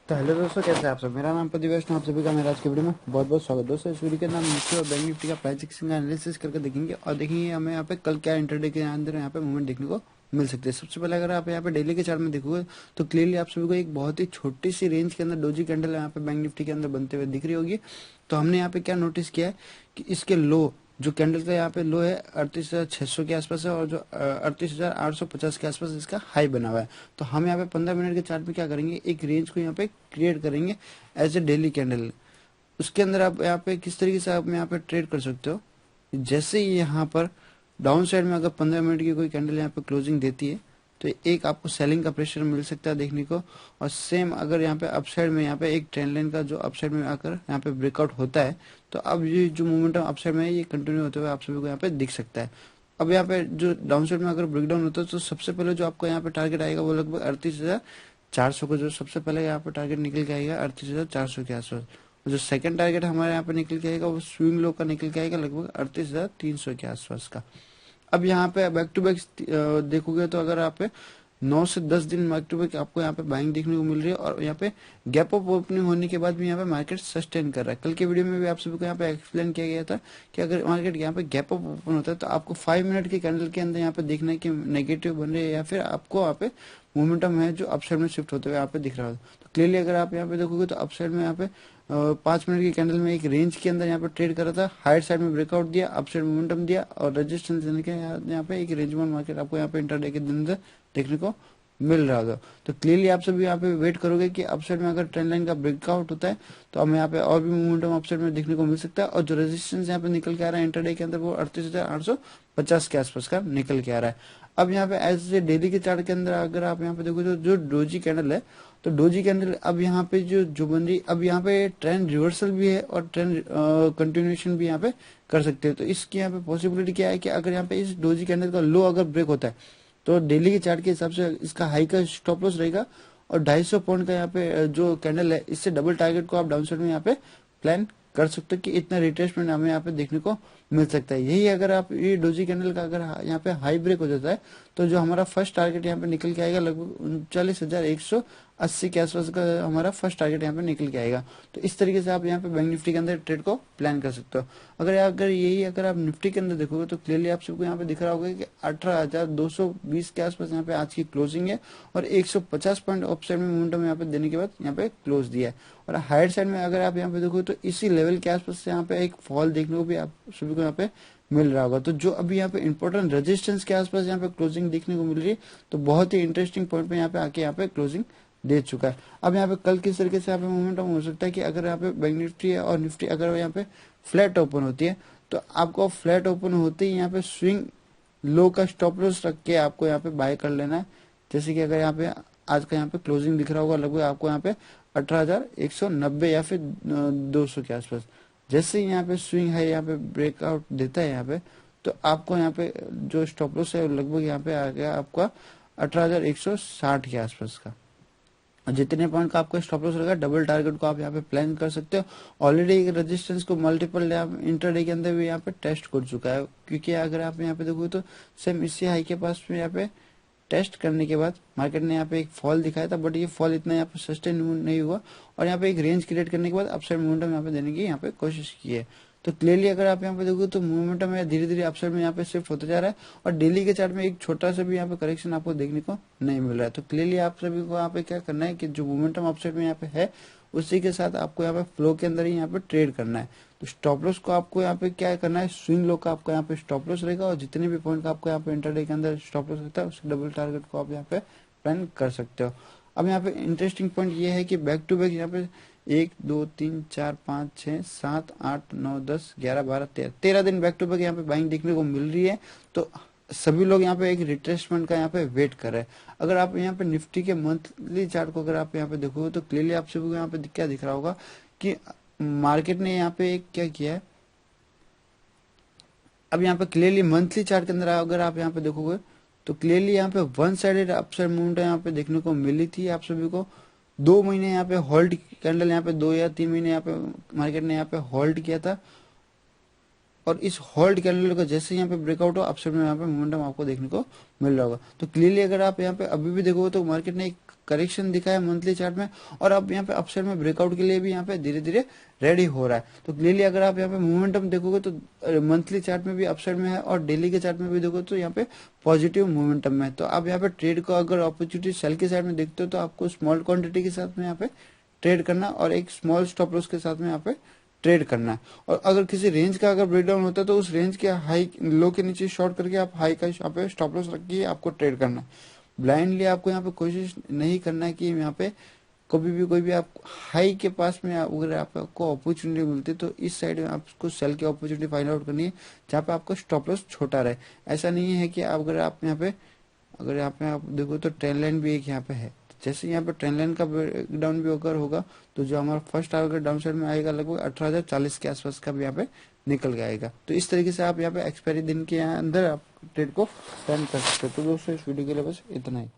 तो हेलो दोस्तों, कैसे हैं आप सब। मेरा नाम प्रदीप वैष्णव, आप सभी का मेरा आज की वीडियो में बहुत बहुत स्वागत। दोस्तों, इस वीडियो के अंदर हम निफ्टी और बैंक निफ्टी का प्राइस एक्शन का एनालिसिस करके देखेंगे और देखेंगे हमें यहाँ पे कल क्या इंटरडे के अंदर यहाँ पे मूवमेंट देखने को मिल सकते हैं। सबसे पहले अगर आप यहाँ पे डेली के चार्ट में देखोगे तो क्लियरली आप सभी को एक बहुत ही छोटी सी रेंज के अंदर डोजी कैंडल यहाँ पे बैंक निफ्टी के अंदर बनते हुए दिख रही होगी। तो हमने यहाँ पे क्या नोटिस किया है कि इसके लो, जो कैंडल का यहाँ पे लो है 38,600 के आसपास है और जो 38,850 के आसपास इसका हाई बना हुआ है। तो हम यहाँ पे 15 मिनट के चार्ट पे क्या करेंगे, एक रेंज को यहाँ पे क्रिएट करेंगे एज ए डेली कैंडल। उसके अंदर आप यहाँ पे किस तरीके से आप यहाँ पे ट्रेड कर सकते हो। जैसे ही यहाँ पर डाउन साइड में अगर 15 मिनट की कोई कैंडल यहाँ पे क्लोजिंग देती है तो एक आपको सेलिंग का प्रेशर मिल सकता है देखने को। और सेम अगर यहाँ पे अपसाइड में यहाँ पे एक ट्रेंड लाइन का जो अपसाइड में आकर यहाँ पे ब्रेकआउट होता है तो अब ये जो मोमेंटम अपसाइड में है ये कंटिन्यू होते हुए आप सभी को यहाँ पे दिख सकता है। अब यहाँ पे जो डाउन साइड में अगर ब्रेकडाउन होता है तो सबसे पहले जो आपको यहाँ पे टारगेट आएगा वो लगभग 38,400 को, जो सबसे पहले यहाँ पे टारगेट निकल के आएगा 38,400 के आसपास। जो सेकंड टारगेट हमारे यहाँ पे निकल के आएगा वो स्विंग लो का निकल के आएगा लगभग 38,300 के आसपास का। अब यहाँ पे बैक टू बैक देखोगे तो अगर आप 9 से 10 दिन बैक टू बैक आपको यहाँ पे बाइंग देखने को मिल रही है और यहाँ पे गैप अप ओपनिंग होने के बाद भी यहाँ पे मार्केट सस्टेन कर रहा है। कल के वीडियो में भी आप सभी को यहाँ पे एक्सप्लेन किया गया था कि अगर मार्केट यहाँ पे गैप अप ओपन होता है तो आपको 5 मिनट के कैंडल के अंदर यहाँ पे देखना है कि नेगेटिव बन रहे हैं या फिर आपको यहाँ पे मोमेंटम है जो अपसाइड में शिफ्ट होते हुए यहाँ पे दिख रहा है। तो क्लियरली अगर आप यहाँ पे देखोगे तो अपसाइड में यहाँ पे 5 मिनट की कैंडल में एक रेंज के अंदर यहाँ पे ट्रेड कर रहा था, हायर साइड में ब्रेकआउट दिया, अपसाइड मोमेंटम दिया और रेजिस्टेंस देने के यहाँ पे एक रेंज बाउंड मार्केट आपको यहाँ पे इंटरडे के दिन अंदर देखने को मिल रहा होगा। तो क्लियरली आप सभी यहाँ पे वेट करोगे कि अपसाइड में अगर ट्रेंड लाइन का ब्रेकआउट होता है तो हमें यहाँ पे और भी मोमेंटम अपसाइड में देखने को मिल सकता है। और जो रेजिस्टेंस यहाँ पे निकल के आ रहा है इंटरडे के अंदर वो 38,850 के आसपास का निकल के आ रहा है। अब यहाँ पे एज ए डेली के चार्ट के अंदर अगर आप यहाँ पे देखो तो जो डोजी कैंडल है तो डोजी कैंडल अब यहाँ पे जो बन रही, अब यहाँ पे ट्रेंड रिवर्सल भी है और ट्रेंड कंटिन्यूएशन भी यहाँ पे कर सकते हैं। तो इसकी यहाँ पे पॉसिबिलिटी क्या है कि अगर यहाँ पे इस डोजी कैंडल का लो अगर ब्रेक होता है तो डेली के चार्ट के हिसाब से इसका हाई का स्टॉप लॉस रहेगा और 250 पॉइंट का यहाँ पे जो कैंडल है इससे डबल टारगेट को आप डाउन साइड में यहाँ पे प्लान कर सकते हो कि इतना रिट्रेसमेंट हमें यहाँ पे देखने को मिल सकता है। यही अगर आप ये डोजी कैंडल का अगर यहाँ पे हाई ब्रेक हो जाता है तो जो हमारा फर्स्ट टारगेट यहाँ पे निकल के आएगा लगभग 39,180 के आसपास का हमारा फर्स्ट टारगेट यहाँ पे निकल के आएगा। तो इस तरीके से आप यहाँ पे बैंक निफ्टी के अंदर ट्रेड को प्लान कर सकते हो। अगर आप निफ्टी के अंदर देखोगे तो क्लियरली आप सबको यहाँ पे दिख रहा होगा कि 18,220 के आसपास यहाँ पे आज की क्लोजिंग है और 150 पॉइंट ऑफसाइड में मोमेंटम यहाँ पे देने के बाद यहाँ पे क्लोज दिया है। और हायर साइड में अगर आप यहाँ पे देखोगे तो इसी लेवल के आसपास से यहाँ पे एक फॉल देखने को भी आप सभी को यहाँ पे मिल रहा होगा। तो जो अभी यहाँ पे इंपॉर्टेंट रेजिस्टेंस के आसपास यहाँ पे क्लोजिंग देखने को मिल रही है तो बहुत ही इंटरेस्टिंग पॉइंट पे यहाँ पे आके यहाँ पे क्लोजिंग दे चुका है। अब यहाँ पे कल किस तरीके से यहाँ पे मोमेंटम हो सकता है कि अगर यहाँ पे बैंक निफ्टी है और निफ्टी अगर यहाँ पे फ्लैट ओपन होती है तो आपको फ्लैट ओपन होते ही यहाँ पे स्विंग लो का स्टॉप लॉस रख के आपको यहाँ पे बाय कर लेना है। जैसे कि अगर यहाँ पे आज का यहाँ पे क्लोजिंग दिख रहा होगा लगभग आपको यहाँ पे 18,190 या फिर 200 के आसपास। जैसे ही यहाँ पे स्विंग है यहाँ पे ब्रेकआउट देता है यहाँ पे तो आपको यहाँ पे जो स्टॉप लॉस है लगभग यहाँ पे आ गया आपका 18,160 के आसपास का। और जितने पॉइंट का आपका स्टॉप लॉस रहेगा डबल टारगेट को आप यहाँ पे प्लान कर सकते हो। ऑलरेडी एक रेजिस्टेंस को मल्टीपल इंटरडे के अंदर भी यहाँ पे टेस्ट कर चुका है, क्योंकि अगर आप यहाँ पे देखोगे तो सेम इसी हाई के पास में यहाँ पे टेस्ट करने के बाद मार्केट ने यहाँ पे एक फॉल दिखाया था, बट ये फॉल इतना यहाँ पे सस्टेन नहीं हुआ और यहाँ पे एक रेंज क्रिएट करने के बाद अपसाइड मोमेंटम यहाँ पे देने की यहाँ पे कोशिश की है। तो क्लियरली अगर आप यहाँ पे देखोगे तो मोमेंटम धीरे धीरे अपसाइड में यहाँ पे शिफ्ट होता जा रहा है और डेली के चार्ट में एक छोटा सा भी यहाँ पे करेक्शन आपको देखने को नहीं मिल रहा है। तो क्लियरली आप सभी को यहाँ पे क्या करना है कि जो मोमेंटम अपसाइड में यहाँ पे है उसी के साथ आपको यहाँ पे फ्लो के अंदर ही यहाँ पे ट्रेड करना है। तो स्टॉप लॉस को आपको यहाँ पे क्या करना है, स्विंग लो का आपका यहाँ पे स्टॉप लॉस रहेगा और जितने भी पॉइंट का आपको यहाँ पे इंटरडे के अंदर स्टॉप लॉस रहता है उसके डबल टारगेट को आप यहाँ पे प्लान कर सकते हो। अब यहाँ पे इंटरेस्टिंग पॉइंट ये है कि बैक टू बैक यहाँ पे 1 2 3 4 5 6 7 8 9 10 11 12 13 दिन बैक टू बैक यहाँ पे बाइंग देखने को मिल रही है। तो सभी लोग यहाँ पे एक रिट्रेसमेंट का यहाँ पे वेट कर रहे हैं। अगर आप यहाँ पे निफ्टी के मंथली चार्ट को अगर आप यहाँ पे देखोगे तो क्लियरली आप सभी को यहाँ पे क्या दिख रहा होगा कि मार्केट ने यहाँ पे एक क्या किया है। अब यहाँ पे क्लियरली मंथली चार्ट के अंदर अगर आप यहाँ पे देखोगे तो क्लियरली यहाँ पे वन साइडेड अपसाइड मूवमेंट यहाँ पे देखने को मिली थी आप सभी को। 2 महीने यहाँ पे होल्ड कैंडल यहाँ पे 2 या 3 महीने यहाँ पे मार्केट ने यहाँ पे होल्ड किया था और इस होल्ड कैंडल का जैसे यहाँ पे ब्रेकआउट हो अपसाइड में यहाँ पे मोमेंटम आपको देखने को मिल रहा होगा। तो क्लियरली अगर आप यहाँ पे अभी भी देखोगे तो मार्केट ने एक करेक्शन दिखाया मंथली चार्ट में, और अब यहाँ पे अपसाइड में ब्रेकआउट के लिए भी यहाँ पे धीरे धीरे रेडी हो रहा है। तो क्लियरली अगर आप यहाँ पे मोमेंटम देखोगे तो मंथली चार्ट में भी अपसाइड में है और डेली के चार्ट में भी देखो तो यहाँ पे पॉजिटिव मोमेंटम में है। तो आप यहाँ पे ट्रेड को अगर अपॉर्चुनिटी सेल के साइड में देखते हो तो आपको स्मॉल क्वांटिटी के साथ में यहाँ पे ट्रेड करना और एक स्मॉल स्टॉप लॉस के साथ में यहाँ पे ट्रेड करना है। और अगर किसी रेंज का अगर ब्रेकडाउन होता है तो उस रेंज के हाई लो के नीचे शॉर्ट करके आप हाई का यहाँ पे स्टॉप लॉस रखिए, आपको ट्रेड करना है। ब्लाइंडली आपको यहाँ पे कोशिश नहीं करना है कि यहाँ पे कभी भी कोई भी आप हाई के पास में अगर आपको अपॉर्चुनिटी मिलती है तो इस साइड में आपको सेल की अपॉर्चुनिटी फाइंड आउट करनी है जहाँ पे आपका स्टॉप लॉस छोटा रहे। ऐसा नहीं है कि अगर आप यहाँ पे आप देखो तो ट्रेंड लाइन भी एक यहाँ पे है, जैसे यहाँ पे ट्रेंड लाइन का ब्रेकडाउन भी अगर होगा तो जो हमारा फर्स्ट टारगेट डाउन साइड में आएगा लगभग 18,040 के आसपास का भी यहाँ पे निकल के आएगा। तो इस तरीके से आप यहाँ पे एक्सपायरी दिन के अंदर आप ट्रेड को प्लान कर सकते हो। तो दोस्तों इस वीडियो के लिए बस इतना ही।